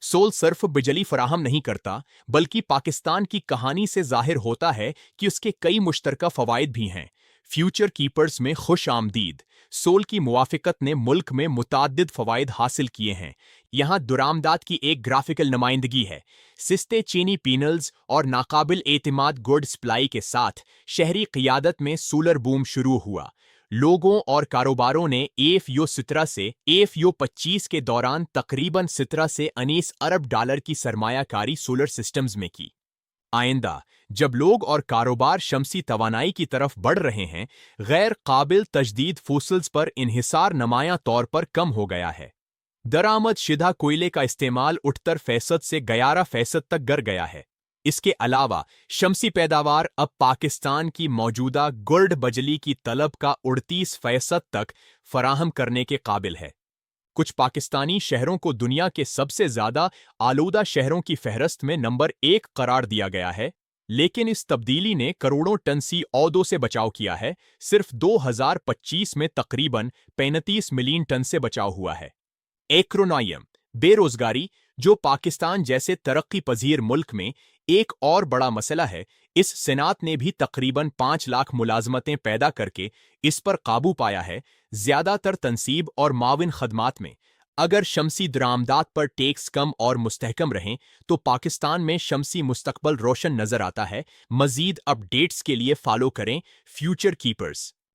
Civil صرف بجلی فراہم نہیں کرتا، بلکہ پاکستان کی کہانی سے ظاہر ہوتا ہے کہ اس کے کئی مشترکہ فوائد بھی ہیں۔ فیوچر کیپرز میں خوش آمدید۔ سول کی موافقت نے ملک میں متعدد فوائد حاصل کیے ہیں۔ یہاں درآمدات کی ایک گرافیکل نمائندگی ہے۔ سستے چینی پینلز اور ناقابل اعتماد گوڈ سپلائی کے ساتھ شہری قیادت میں سولر بوم شروع ہوا۔ لوگوں اور کاروباروں نے AFU17 سے AFU25 کے دوران تقریباً 17 سے 19 ارب ڈالر کی سرمایہ کاری سولر سسٹمز میں کی۔ آئندہ جب لوگ اور کاروبار شمسی توانائی کی طرف بڑھ رہے ہیں، غیر قابل تجدید فوسلز پر انحصار نمایاں طور پر کم ہو گیا ہے۔ درآمد شدہ کوئلے کا استعمال 68% سے 11% تک گر گیا ہے۔ اس کے علاوہ شمسی پیداوار اب پاکستان کی موجودہ گرڈ بجلی کی طلب کا 38% تک فراہم کرنے کے قابل ہے۔ کچھ پاکستانی شہروں کو دنیا کے سب سے زیادہ آلودہ شہروں کی فہرست میں نمبر 1 قرار دیا گیا ہے، لیکن اس تبدیلی نے کروڑوں ٹن CO2 سے بچاؤ کیا ہے۔ صرف 2025 میں تقریباً 35 ملین ٹن سے بچاؤ ہوا ہے۔ ایکرونائم بے روزگاری، جو پاکستان جیسے ترقی پذیر ملک میں ایک اور بڑا مسئلہ ہے، اس صنعت نے بھی تقریباً 5 لاکھ ملازمتیں پیدا کر کے اس پر قابو پایا ہے۔ زیادہ تر تنصیب اور معاون خدمات میں اگر شمسی درآمدات پر ٹیکس کم اور مستحکم رہیں تو پاکستان میں شمسی مستقبل روشن نظر آتا ہے۔ مزید اپ ڈیٹس کے لیے فالو کریں فیوچر کیپرز۔